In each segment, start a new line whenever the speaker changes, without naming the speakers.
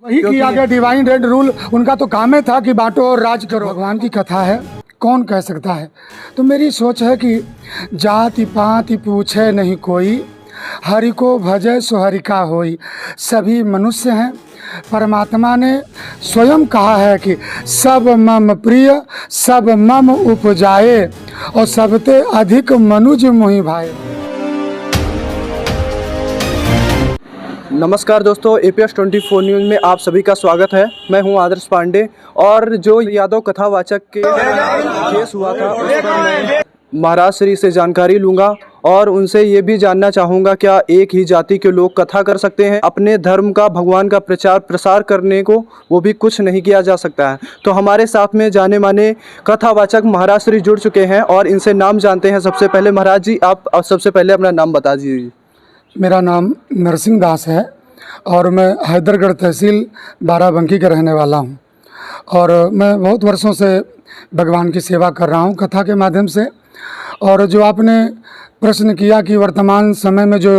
वही किया गया डिवाइन रेड रूल। उनका तो काम ही था कि बांटो और राज करो। भगवान की कथा है, कौन कह सकता है। तो मेरी सोच है कि जाति पाति पूछे नहीं कोई, हरि को भजे सो हरि का होई। सभी मनुष्य हैं, परमात्मा ने स्वयं कहा है कि सब मम प्रिय सब मम उपजाए और सबते अधिक मनुज मोहि भाए।
नमस्कार दोस्तों, APS 24 न्यूज़ में आप सभी का स्वागत है। मैं हूं आदर्श पांडे और जो यादव कथावाचक के केस हुआ था उस पर मैं महाराज श्री से जानकारी लूंगा और उनसे ये भी जानना चाहूँगा क्या एक ही जाति के लोग कथा कर सकते हैं। अपने धर्म का, भगवान का प्रचार प्रसार करने को वो भी कुछ नहीं किया जा सकता है। तो हमारे साथ में जाने माने कथावाचक महाराज श्री जुड़ चुके हैं और इनसे नाम जानते हैं। सबसे पहले महाराज जी, आप सबसे पहले अपना नाम बता दीजिए।
मेरा नाम नरसिंह दास है और मैं हैदरगढ़ तहसील बाराबंकी का रहने वाला हूँ और मैं बहुत वर्षों से भगवान की सेवा कर रहा हूँ कथा के माध्यम से। और जो आपने प्रश्न किया कि वर्तमान समय में जो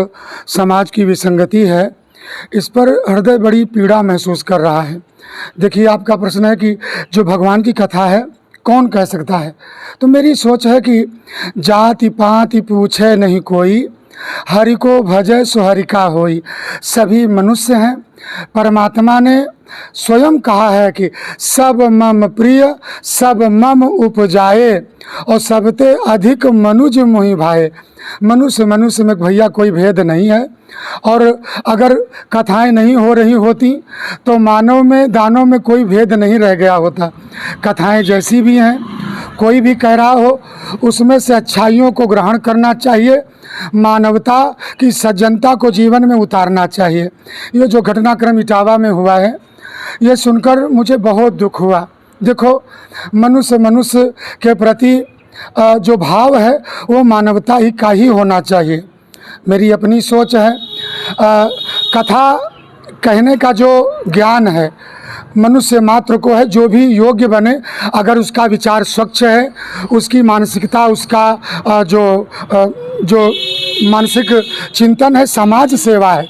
समाज की विसंगति है, इस पर हृदय बड़ी पीड़ा महसूस कर रहा है। देखिए, आपका प्रश्न है कि जो भगवान की कथा है कौन कह सकता है। तो मेरी सोच है कि जाति पाति पूछे नहीं कोई, हरि को भजे सो हरि का होई। सभी मनुष्य हैं, परमात्मा ने स्वयं कहा है कि सब मम प्रिय सब मम उपजाए और सबते अधिक मनुज मोहि भाए। मनुष्य मनुष्य में भैया कोई भेद नहीं है। और अगर कथाएं नहीं हो रही होती तो मानव में दानव में कोई भेद नहीं रह गया होता। कथाएं जैसी भी हैं, कोई भी कह रहा हो उसमें से अच्छाइयों को ग्रहण करना चाहिए, मानवता की सज्जनता को जीवन में उतारना चाहिए। ये जो घटनाक्रम इटावा में हुआ है, ये सुनकर मुझे बहुत दुख हुआ। देखो, मनुष्य मनुष्य के प्रति जो भाव है वो मानवता ही का ही होना चाहिए। मेरी अपनी सोच है। कथा कहने का जो ज्ञान है मनुष्य मात्र को है, जो भी योग्य बने, अगर उसका विचार स्वच्छ है, उसकी मानसिकता, उसका जो मानसिक चिंतन है, समाज सेवा है,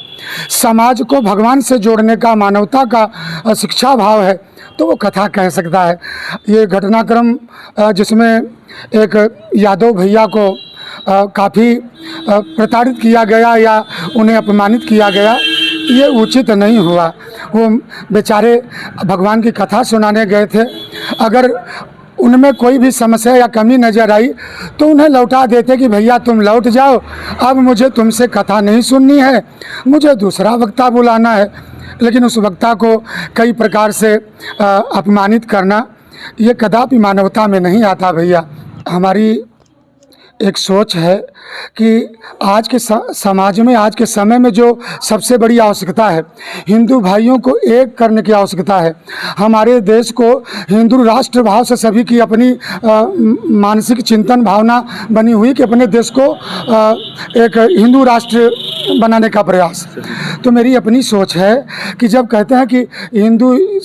समाज को भगवान से जोड़ने का, मानवता का शिक्षा भाव है, तो वो कथा कह सकता है। ये घटनाक्रम जिसमें एक यादव भैया को काफ़ी प्रताड़ित किया गया या उन्हें अपमानित किया गया, ये उचित नहीं हुआ। वो बेचारे भगवान की कथा सुनाने गए थे। अगर उनमें कोई भी समस्या या कमी नज़र आई तो उन्हें लौटा देते कि भैया तुम लौट जाओ, अब मुझे तुमसे कथा नहीं सुननी है, मुझे दूसरा वक्ता बुलाना है। लेकिन उस वक्ता को कई प्रकार से अपमानित करना, ये कदापि मानवता में नहीं आता भैया। हमारी एक सोच है कि आज के समाज में, आज के समय में जो सबसे बड़ी आवश्यकता है, हिंदू भाइयों को एक करने की आवश्यकता है। हमारे देश को हिंदू राष्ट्र भाव से सभी की अपनी मानसिक चिंतन भावना बनी हुई कि अपने देश को एक हिंदू राष्ट्र बनाने का प्रयास। तो मेरी अपनी सोच है कि जब कहते हैं कि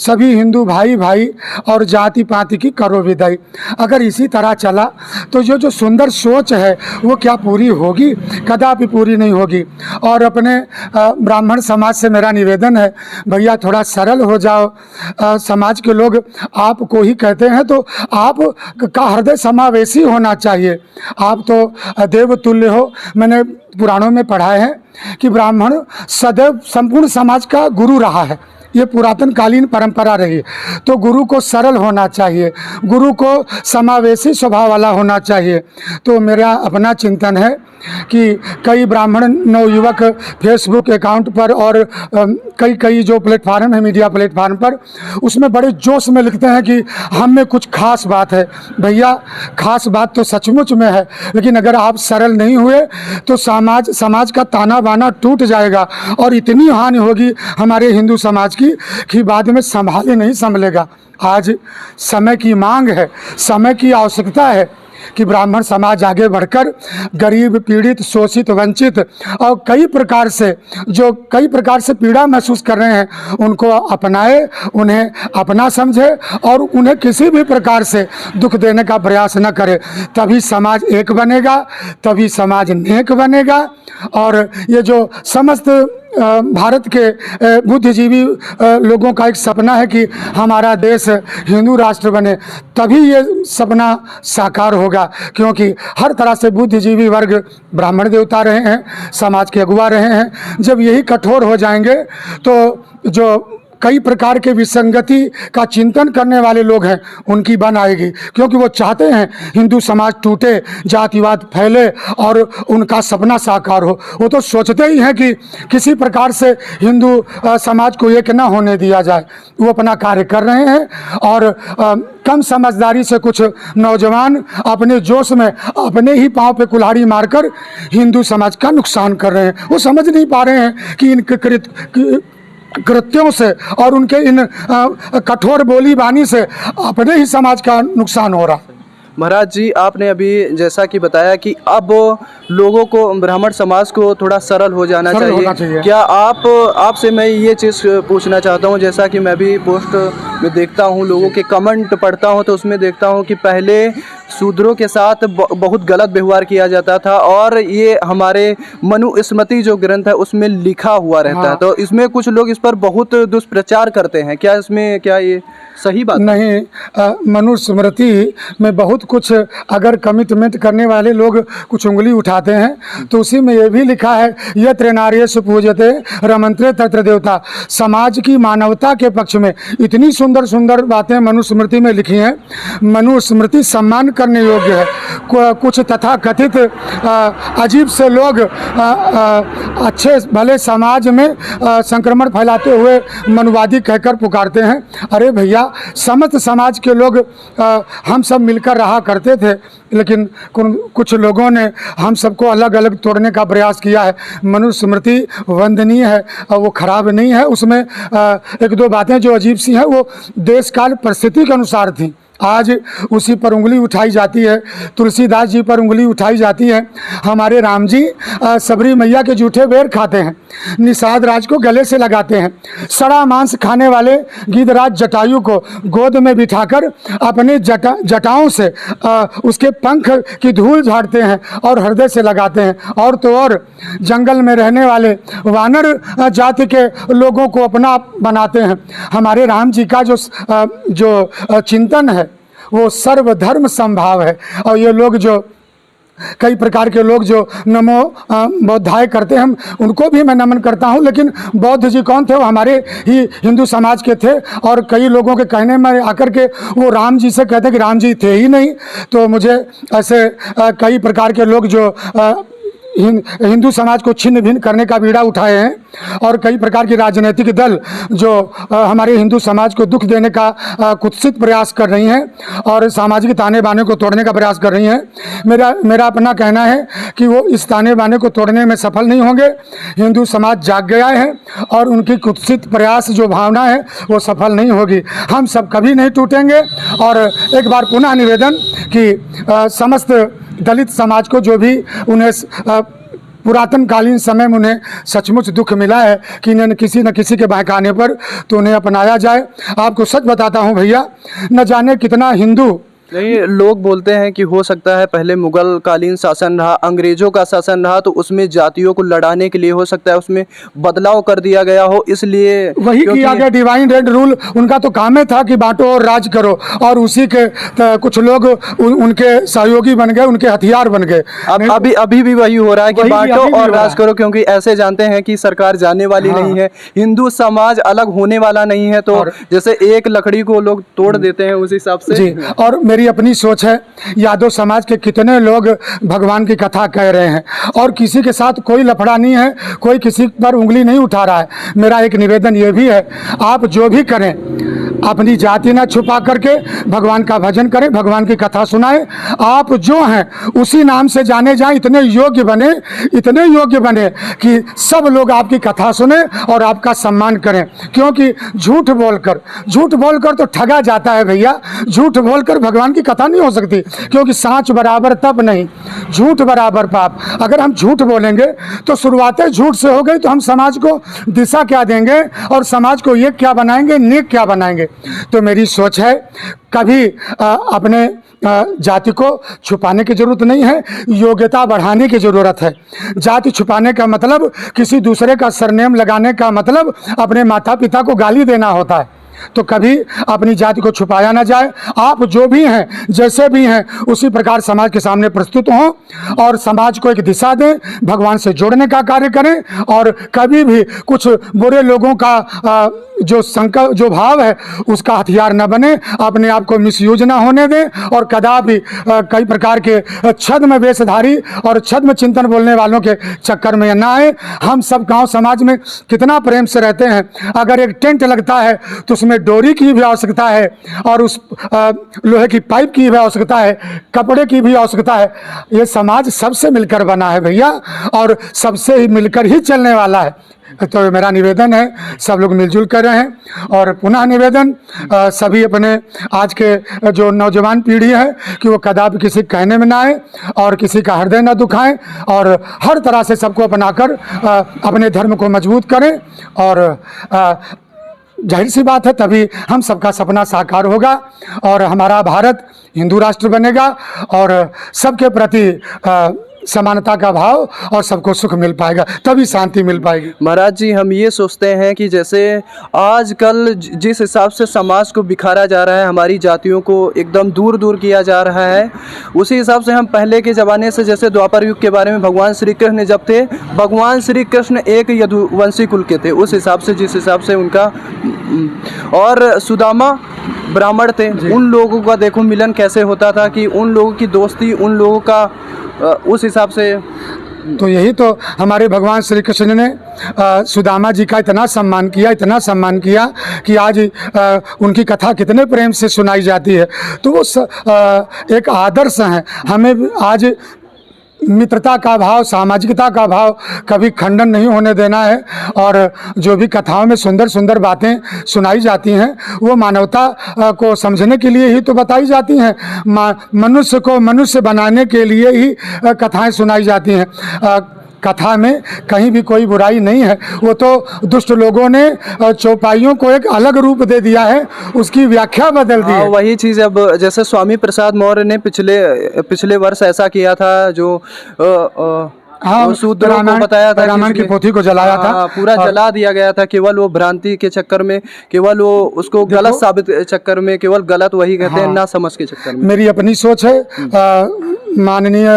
सभी हिंदू भाई भाई और जाति पाति की करो विदाई, अगर इसी तरह चला तो जो सुंदर सोच है वो क्या पूरी होगी? कदापि पूरी नहीं होगी। और अपने ब्राह्मण समाज से मेरा निवेदन है, भैया थोड़ा सरल हो जाओ। समाज के लोग आपको ही कहते हैं तो आप का हृदय समावेशी होना चाहिए। आप तो देवतुल्य हो। मैंने पुराणों में पढ़ा है कि ब्राह्मण सदैव संपूर्ण समाज का गुरु रहा है, ये पुरातन कालीन परंपरा रही। तो गुरु को सरल होना चाहिए, गुरु को समावेशी स्वभाव वाला होना चाहिए। तो मेरा अपना चिंतन है कि कई ब्राह्मण नवयुवक फेसबुक अकाउंट पर और कई जो प्लेटफार्म है, मीडिया प्लेटफार्म पर, उसमें बड़े जोश में लिखते हैं कि हम में कुछ खास बात है। भैया, खास बात तो सचमुच में है, लेकिन अगर आप सरल नहीं हुए तो समाज का ताना बाना टूट जाएगा और इतनी हानि होगी हमारे हिंदू समाज की कि बाद में संभाले नहीं संभलेगा। आज समय की मांग है, समय की आवश्यकता है कि ब्राह्मण समाज आगे बढ़कर गरीब, पीड़ित, शोषित, वंचित और कई प्रकार से पीड़ा महसूस कर रहे हैं, उनको अपनाए, उन्हें अपना समझे और उन्हें किसी भी प्रकार से दुख देने का प्रयास न करे। तभी समाज एक बनेगा, तभी समाज नेक बनेगा। और ये जो समस्त भारत के बुद्धिजीवी लोगों का एक सपना है कि हमारा देश हिंदू राष्ट्र बने, तभी ये सपना साकार होगा। क्योंकि हर तरह से बुद्धिजीवी वर्ग ब्राह्मण देवता रहे हैं, समाज के अगुवा रहे हैं। जब यही कठोर हो जाएंगे तो जो कई प्रकार के विसंगति का चिंतन करने वाले लोग हैं उनकी बन आएगी, क्योंकि वो चाहते हैं हिंदू समाज टूटे, जातिवाद फैले और उनका सपना साकार हो। वो तो सोचते ही हैं कि किसी प्रकार से हिंदू समाज को एक ना होने दिया जाए। वो अपना कार्य कर रहे हैं और कम समझदारी से कुछ नौजवान अपने जोश में अपने ही पांव पे कुल्हाड़ी मारकर हिंदू समाज का नुकसान कर रहे हैं। वो समझ नहीं पा रहे हैं कि इनके कृत्यों से और उनके इन कठोर बोली बानी से अपने ही समाज का नुकसान हो रहा है।
महाराज जी, आपने अभी जैसा कि बताया कि अब लोगों को, ब्राह्मण समाज को थोड़ा सरल हो जाना चाहिए। क्या आपसे मैं ये चीज़ पूछना चाहता हूँ, जैसा कि मैं भी पोस्ट में देखता हूँ, लोगों के कमेंट पढ़ता हूँ, तो उसमें देखता हूँ कि पहले शूद्रों के साथ बहुत गलत व्यवहार किया जाता था और ये हमारे मनुस्मृति जो ग्रंथ है उसमें लिखा हुआ रहता है। तो इसमें कुछ लोग इस पर बहुत दुष्प्रचार करते हैं, क्या इसमें क्या ये सही बात
नहीं? मनुस्मृति में बहुत कुछ अगर कमिटमेंट करने वाले लोग कुछ उंगली उठाते हैं तो उसी में ये भी लिखा है, यत्र नार्यस्तु पूज्यते रमन्ते तत्र देवता। समाज की मानवता के पक्ष में इतनी सुंदर सुंदर बातें मनुस्मृति में लिखी हैं। मनुस्मृति सम्मान करने योग्य है। कुछ तथा कथित अजीब से लोग अच्छे भले समाज में संक्रमण फैलाते हुए मनुवादी कहकर पुकारते हैं। अरे भैया, समस्त समाज के लोग हम सब मिलकर रहा करते थे, लेकिन कुछ लोगों ने हम सबको अलग अलग तोड़ने का प्रयास किया है। मनुस्मृति वंदनीय है और वो खराब नहीं है। उसमें एक दो बातें जो अजीब सी हैं वो देश काल परिस्थिति के अनुसार थी। आज उसी पर उंगली उठाई जाती है, तुलसीदास जी पर उंगली उठाई जाती है। हमारे राम जी सबरी मैया के जूठे बेर खाते हैं, निषाद राज को गले से लगाते हैं, सड़ा मांस खाने वाले गिद्धराज जटायु को गोद में बिठाकर अपने जटाओं से उसके पंख की धूल झाड़ते हैं और हृदय से लगाते हैं। और तो और जंगल में रहने वाले वानर जाति के लोगों को अपना बनाते हैं। हमारे राम जी का जो चिंतन है वो सर्वधर्म समभाव है। और ये लोग जो कई प्रकार के लोग जो नमो बौद्धाय करते हैं, उनको भी मैं नमन करता हूं, लेकिन बौद्ध जी कौन थे? वो हमारे ही हिंदू समाज के थे। और कई लोगों के कहने में आकर के वो राम जी से कहते हैं कि राम जी थे ही नहीं। तो मुझे ऐसे कई प्रकार के लोग जो हिंदू समाज को छिन्न भिन्न करने का बीड़ा उठाए हैं और कई प्रकार की राजनीतिक दल जो हमारे हिंदू समाज को दुख देने का कुत्सित प्रयास कर रही हैं और सामाजिक ताने बाने को तोड़ने का प्रयास कर रही हैं। मेरा अपना कहना है कि वो इस ताने बाने को तोड़ने में सफल नहीं होंगे। हिंदू समाज जाग गया है और उनकी कुत्सित प्रयास जो भावना है वो सफल नहीं होगी। हम सब कभी नहीं टूटेंगे। और एक बार पुनः निवेदन कि समस्त दलित समाज को जो भी उन्हें पुरातन कालीन समय में उन्हें सचमुच दुख मिला है कि इन्हें किसी न किसी के बहकाने पर तो उन्हें अपनाया जाए। आपको सच बताता हूँ भैया, न जाने कितना हिंदू
नहीं, लोग बोलते हैं कि हो सकता है पहले मुगल कालीन शासन रहा, अंग्रेजों का शासन रहा, तो उसमें जातियों को लड़ाने के लिए हो सकता है उसमें बदलाव कर दिया गया हो, इसलिए
वही किया गया। डिवाइन रेड रूल उनका तो काम ही था कि बांटो और राज करो, और उसी के कुछ लोग उनके सहयोगी बन गए, उनके हथियार बन गए।
अभी भी वही हो रहा है कि बांटो और राज करो, क्योंकि ऐसे जानते हैं कि सरकार जाने वाली नहीं है, हिंदू समाज अलग होने वाला नहीं है। तो जैसे एक लकड़ी को लोग तोड़ देते हैं उस हिसाब से
जी। और मेरी अपनी सोच है, यादव समाज के कितने लोग भगवान की कथा कह रहे हैं और किसी के साथ कोई लफड़ा नहीं है, कोई किसी पर उंगली नहीं उठा रहा है। मेरा एक निवेदन ये भी है, आप जो भी करें अपनी जाति ना छुपा करके भगवान का भजन करें, भगवान की कथा सुनाएं। आप जो हैं उसी नाम से जाने जाएं, इतने योग्य बने कि सब लोग आपकी कथा सुने और आपका सम्मान करें। क्योंकि झूठ बोलकर तो ठगा जाता है भैया। झूठ बोलकर भगवान की कथा नहीं हो सकती, क्योंकि सांच बराबर तप नहीं, झूठ बराबर पाप। अगर हम झूठ बोलेंगे तो शुरुआतें झूठ से हो गई, तो हम समाज को दिशा क्या देंगे और समाज को ये क्या बनाएंगे, नेक क्या बनाएंगे? तो मेरी सोच है कभी अपने जाति को छुपाने की ज़रूरत नहीं है, योग्यता बढ़ाने की ज़रूरत है। जाति छुपाने का मतलब किसी दूसरे का सरनेम लगाने का मतलब अपने माता पिता को गाली देना होता है। तो कभी अपनी जाति को छुपाया ना जाए। आप जो भी हैं, जैसे भी हैं, उसी प्रकार समाज के सामने प्रस्तुत हों और समाज को एक दिशा दें, भगवान से जोड़ने का कार्य करें और कभी भी कुछ बुरे लोगों का जो भाव है उसका हथियार न बने, अपने आप को मिसयूज ना होने दें और कदापि कई प्रकार के छद्म वेशधारी और छद्म चिंतन बोलने वालों के चक्कर में ना आए। हम सब गांव समाज में कितना प्रेम से रहते हैं। अगर एक टेंट लगता है तो उसमें डोरी की भी आवश्यकता है और उस लोहे की पाइप की भी आवश्यकता है, कपड़े की भी आवश्यकता है। ये समाज सबसे मिलकर बना है भैया, और सबसे ही मिलकर ही चलने वाला है। तो मेरा निवेदन है सब लोग मिलजुल कर रहे हैं। और पुनः निवेदन सभी अपने आज के जो नौजवान पीढ़ी है कि वो कदापि किसी कहने में ना आए और किसी का हृदय ना दुखाएं और हर तरह से सबको अपनाकर अपने धर्म को मजबूत करें। और जाहिर सी बात है तभी हम सबका सपना साकार होगा और हमारा भारत हिंदू राष्ट्र बनेगा और सबके प्रति समानता का भाव और सबको सुख मिल पाएगा, तभी शांति मिल पाएगी।
महाराज जी, हम ये सोचते हैं कि जैसे आजकल जिस हिसाब से समाज को बिखारा जा रहा है, हमारी जातियों को एकदम दूर दूर किया जा रहा है, उसी हिसाब से हम पहले के ज़माने से, जैसे द्वापर युग के बारे में भगवान श्री कृष्ण जब थे, भगवान श्री कृष्ण एक यदुवंशी कुल के थे, उस हिसाब से जिस हिसाब से उनका, और सुदामा ब्राह्मण थे, उन लोगों का देखो मिलन कैसे होता था कि उन लोगों की दोस्ती, उन लोगों का उस हिसाब से।
तो यही तो हमारे भगवान श्री कृष्ण ने सुदामा जी का इतना सम्मान किया, इतना सम्मान किया कि आज उनकी कथा कितने प्रेम से सुनाई जाती है। तो वो एक आदर्श हैं। हमें आज मित्रता का भाव, सामाजिकता का भाव कभी खंडन नहीं होने देना है। और जो भी कथाओं में सुंदर सुंदर बातें सुनाई जाती हैं वो मानवता को समझने के लिए ही तो बताई जाती हैं। मनुष्य को मनुष्य बनाने के लिए ही कथाएं सुनाई जाती हैं। कथा में कहीं भी कोई बुराई नहीं है। वो तो दुष्ट लोगों ने चौपाइयों को एक अलग रूप दे दिया है, उसकी व्याख्या बदल दी है।
वही चीज़ अब जैसे स्वामी प्रसाद मौर्य ने पिछले वर्ष ऐसा किया था, जो
हाँ,
शूद्रों को बताया था,
रामायण की पोथी को जलाया था,
पूरा जला दिया गया था, केवल वो भ्रांति के चक्कर में, केवल वो उसको गलत साबित चक्कर में, केवल गलत वही कहते हैं ना समझ के चक्कर में।
मेरी अपनी सोच है, माननीय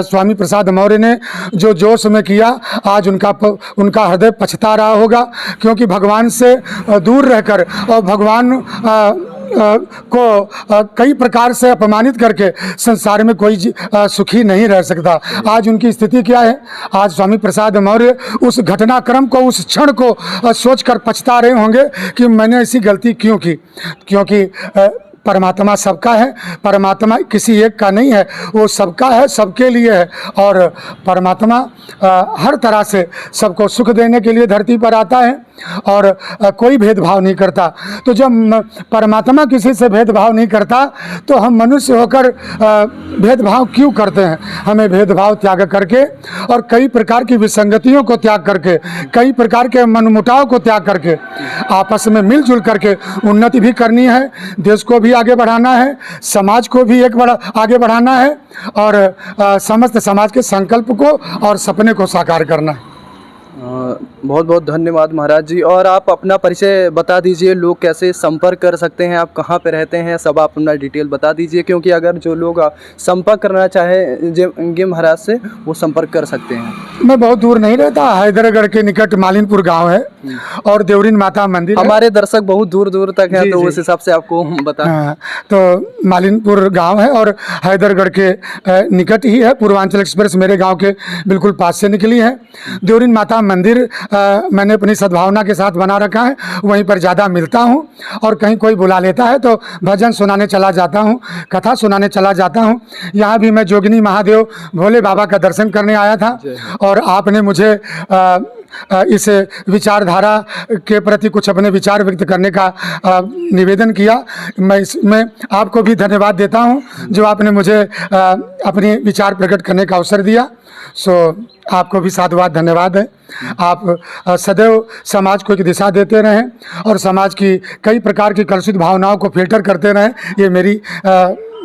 स्वामी प्रसाद मौर्य ने जो जोश में किया, आज उनका हृदय पछता रहा होगा, क्योंकि भगवान से दूर रहकर और भगवान को कई प्रकार से अपमानित करके संसार में कोई सुखी नहीं रह सकता। आज उनकी स्थिति क्या है? आज स्वामी प्रसाद मौर्य उस घटनाक्रम को, उस क्षण को सोचकर पछता रहे होंगे कि मैंने ऐसी गलती क्यों की। क्योंकि परमात्मा सबका है, परमात्मा किसी एक का नहीं है, वो सबका है, सबके लिए है। और परमात्मा हर तरह से सबको सुख देने के लिए धरती पर आता है और कोई भेदभाव नहीं करता। तो जब परमात्मा किसी से भेदभाव नहीं करता तो हम मनुष्य होकर भेदभाव क्यों करते हैं? हमें भेदभाव त्याग करके और कई प्रकार की विसंगतियों को त्याग करके, कई प्रकार के मनमुटाव को त्याग करके आपस में मिलजुल करके उन्नति भी करनी है, देश को भी आगे बढ़ाना है, समाज को भी आगे बढ़ाना है और समस्त समाज के संकल्प को और सपने को साकार करना है।
बहुत बहुत धन्यवाद महाराज जी। और आप अपना परिचय बता दीजिए, लोग कैसे संपर्क कर सकते हैं, आप कहाँ पे रहते हैं, सब आप अपना डिटेल बता दीजिए, क्योंकि अगर जो लोग संपर्क करना चाहे महाराज से, वो संपर्क कर सकते हैं।
मैं बहुत दूर नहीं रहता, हैदरगढ़ के निकट मालिनपुर गांव है और देवरीन माता मंदिर।
हमारे दर्शक बहुत दूर दूर तक हैं, तो उस हिसाब से आपको बता।
तो मालिनपुर गांव है और हैदरगढ़ के निकट ही है। पूर्वांचल एक्सप्रेस मेरे गांव के बिल्कुल पास से निकली है। देवरीन माता मंदिर मैंने अपनी सद्भावना के साथ बना रखा है, वहीं पर ज़्यादा मिलता हूँ और कहीं कोई बुला लेता है तो भजन सुनाने चला जाता हूँ, कथा सुनाने चला जाता हूँ। यहाँ भी मैं जोगिनी महादेव भोले बाबा का दर्शन करने आया था और आपने मुझे इस विचारधारा के प्रति कुछ अपने विचार व्यक्त करने का निवेदन किया। मैं इसमें आपको भी धन्यवाद देता हूं जो आपने मुझे अपने विचार प्रकट करने का अवसर दिया। सो आपको भी साधुवाद धन्यवाद है। आप सदैव समाज को एक दिशा देते रहें और समाज की कई प्रकार की कलुषित भावनाओं को फिल्टर करते रहें, ये मेरी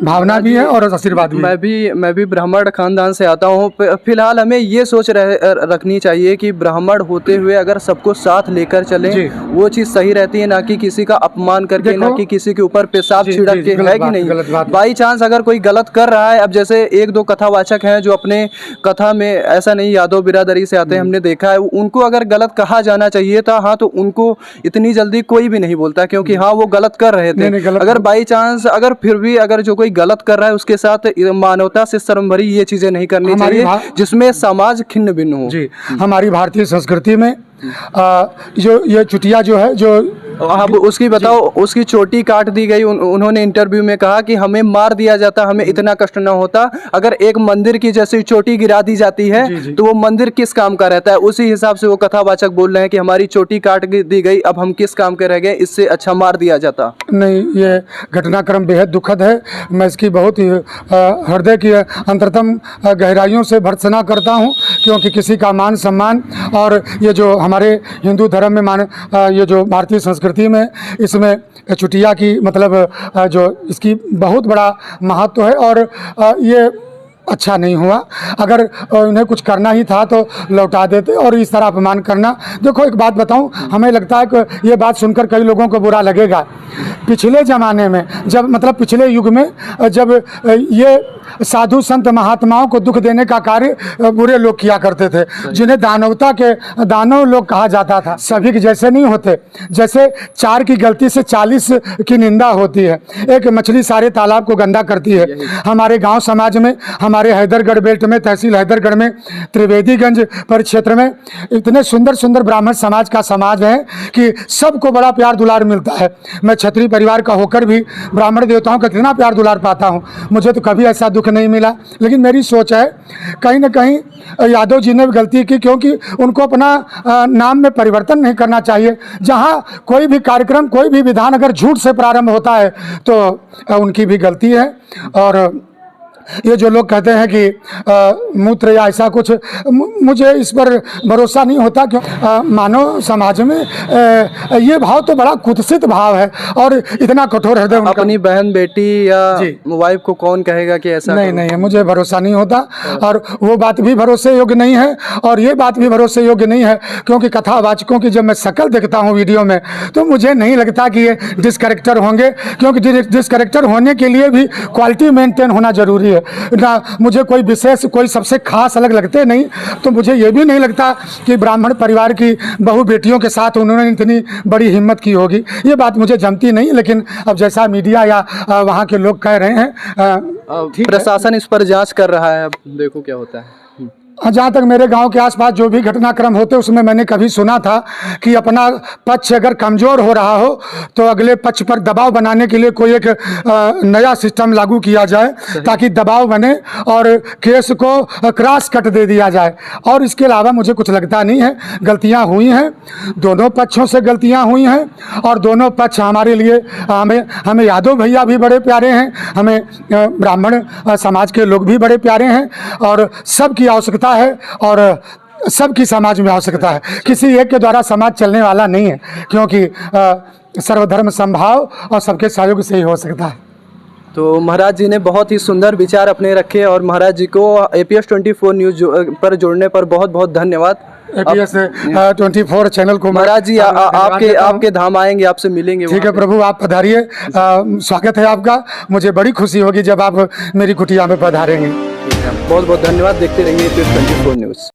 भावना भी है और आशीर्वाद भी है।
मैं भी ब्राह्मण खानदान से आता हूँ। फिलहाल हमें ये सोच रखनी चाहिए कि ब्राह्मण होते हुए अगर सबको साथ लेकर चलें वो चीज़ सही रहती है, ना कि किसी का अपमान करके, ना कि किसी के ऊपर पेशाब छिड़क के, है कि नहीं। बाई चांस अगर कोई गलत कर रहा है, अब जैसे एक दो कथावाचक हैं जो अपने कथा में, ऐसा नहीं यादव बिरादरी से आते हैं, हमने देखा है, उनको अगर गलत कहा जाना चाहिए था हाँ, तो उनको इतनी जल्दी कोई भी नहीं बोलता, क्योंकि हाँ वो गलत कर रहे थे। अगर बाई चांस अगर फिर भी अगर जो कोई गलत कर रहा है उसके साथ मानवता से शर्म भरी ये चीजें नहीं करनी चाहिए जिसमें समाज खिन्न भिन्न हो।
जी, हमारी भारतीय संस्कृति में जो ये चुटिया जो है, जो
अब उसकी बताओ, उसकी चोटी काट दी गई। उन्होंने इंटरव्यू में कहा कि हमें मार दिया जाता, हमें इतना कष्ट न होता। अगर एक मंदिर की जैसी चोटी गिरा दी जाती है तो वो मंदिर किस काम का रहता है। उसी हिसाब से वो कथावाचक बोल रहे हैं कि हमारी चोटी काट दी गई, अब हम किस काम के रह गए, इससे अच्छा मार दिया जाता।
नहीं, ये घटनाक्रम बेहद दुखद है। मैं इसकी बहुत ही हृदय की अंतरतम गहराइयों से भर्त्सना करता हूँ, क्योंकि किसी का मान सम्मान और ये जो हमारे हिंदू धर्म में ये जो भारतीय संस्कृति में, इसमें चुटिया की मतलब जो इसकी बहुत बड़ा महत्व है और ये अच्छा नहीं हुआ। अगर उन्हें कुछ करना ही था तो लौटा देते, और इस तरह अपमान करना। देखो एक बात बताऊं, हमें लगता है कि ये बात सुनकर कई लोगों को बुरा लगेगा। पिछले ज़माने में जब मतलब पिछले युग में जब ये साधु संत महात्माओं को दुख देने का कार्य बुरे लोग किया करते थे, जिन्हें दानवता के दानव लोग कहा जाता था। सभी के जैसे नहीं होते। जैसे 4 की गलती से 40 की निंदा होती है। एक मछली सारे तालाब को गंदा करती है। हमारे गांव समाज में, हमारे हैदरगढ़ बेल्ट में, तहसील हैदरगढ़ में, त्रिवेदीगंज परिक्षेत्र में इतने सुंदर सुंदर ब्राह्मण समाज का समाज है कि सबको बड़ा प्यार दुलार मिलता है। मैं क्षत्रिय परिवार का होकर भी ब्राह्मण देवताओं का कितना प्यार दुलार पाता हूँ। मुझे तो कभी ऐसा दुख नहीं मिला। लेकिन मेरी सोच है कहीं ना कहीं यादव जी ने गलती की, क्योंकि उनको अपना नाम में परिवर्तन नहीं करना चाहिए। जहाँ कोई भी कार्यक्रम, कोई भी विधान अगर झूठ से प्रारंभ होता है तो उनकी भी गलती है। और ये जो लोग कहते हैं कि मूत्र या ऐसा कुछ, मुझे इस पर भरोसा नहीं होता। क्यों मानव समाज में ये भाव तो बड़ा कुत्सित भाव है और इतना कठोर हृदय।
अपनी बहन बेटी या वाइफ को कौन कहेगा कि ऐसा?
नहीं, मुझे भरोसा नहीं होता। और वो बात भी भरोसे योग्य नहीं है और ये बात भी भरोसे योग्य नहीं है, क्योंकि कथावाचकों की जब मैं शक्ल देखता हूँ वीडियो में तो मुझे नहीं लगता कि ये डिसकरेक्टर होंगे, क्योंकि डिसकरेक्टर होने के लिए भी क्वालिटी मेंटेन होना जरूरी है ना। मुझे कोई विशेष, कोई सबसे खास अलग लगते नहीं। तो मुझे ये भी नहीं लगता कि ब्राह्मण परिवार की बहू बेटियों के साथ उन्होंने इतनी बड़ी हिम्मत की होगी। ये बात मुझे जमती नहीं। लेकिन अब जैसा मीडिया या वहाँ के लोग कह रहे हैं,
प्रशासन इस पर जांच कर रहा है, अब देखो क्या होता है।
जहाँ तक मेरे गांव के आसपास जो भी घटनाक्रम होते उसमें मैंने कभी सुना था कि अपना पक्ष अगर कमज़ोर हो रहा हो तो अगले पक्ष पर दबाव बनाने के लिए कोई एक नया सिस्टम लागू किया जाए, ताकि दबाव बने और केस को क्रॉस कट दे दिया जाए। और इसके अलावा मुझे कुछ लगता नहीं है। गलतियाँ हुई हैं, दोनों पक्षों से गलतियाँ हुई हैं और दोनों पक्ष हमारे लिए, हमें यादव भैया भी बड़े प्यारे हैं, हमें ब्राह्मण समाज के लोग भी बड़े प्यारे हैं और सबकी आवश्यकता है और सबकी समाज में आवश्यकता है। किसी एक के द्वारा समाज चलने वाला नहीं है, क्योंकि सर्वधर्म समभाव और सबके सहयोग से ही हो सकता है।
तो महाराज जी ने बहुत ही सुंदर विचार अपने रखे और महाराज जी को APS 24 न्यूज़ पर जोड़ने पर बहुत बहुत धन्यवाद।
APS 24 चैनल को
महाराज जी आपके धाम आएंगे, आपसे मिलेंगे।
ठीक है प्रभु, आप पधारिए। स्वागत है आपका। मुझे बड़ी खुशी होगी जब आप मेरी कुटिया में पधारेंगे।
बहुत बहुत धन्यवाद। देखते रहिए APS 24 न्यूज़।